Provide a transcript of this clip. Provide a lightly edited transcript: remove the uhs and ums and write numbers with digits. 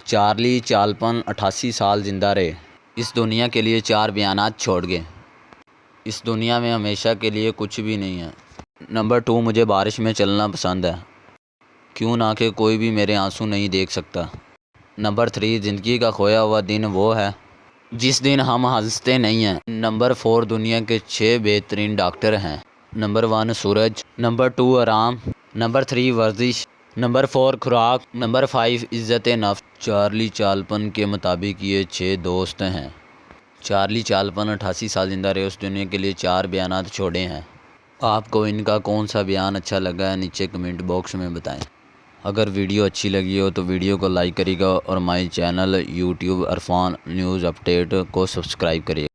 Charlie Chaplin 88 साल ज़िंदा रहे। इस दुनिया के लिए 4 बयानात छोड़ गए। इस दुनिया में हमेशा के लिए कुछ भी नहीं है। नंबर 2, मुझे बारिश में चलना पसंद है, क्यों ना कि कोई भी मेरे आंसू नहीं देख सकता। नंबर 3, ज़िंदगी का खोया हुआ दिन वो है जिस दिन हम हंसते नहीं हैं। नंबर 4, दुनिया के 6 बेहतरीन डॉक्टर हैं। नंबर 1, सूरज। नंबर 2, आराम। नंबर 3, वर्जिश। नंबर 4, खुराक। नंबर 5, इज़्ज़त नफ्स। चार्ली चापलिन के मुताबिक ये 6 दोस्त हैं। चार्ली चापलिन 88 साल ज़िंदा रहे, उस दुनिया के लिए 4 बयानात छोड़े हैं। आपको इनका कौन सा बयान अच्छा लगा है, नीचे कमेंट बॉक्स में बताएं। अगर वीडियो अच्छी लगी हो तो वीडियो को लाइक करिएगा और my channel YouTube Irfan news update को सब्सक्राइब करिएगा।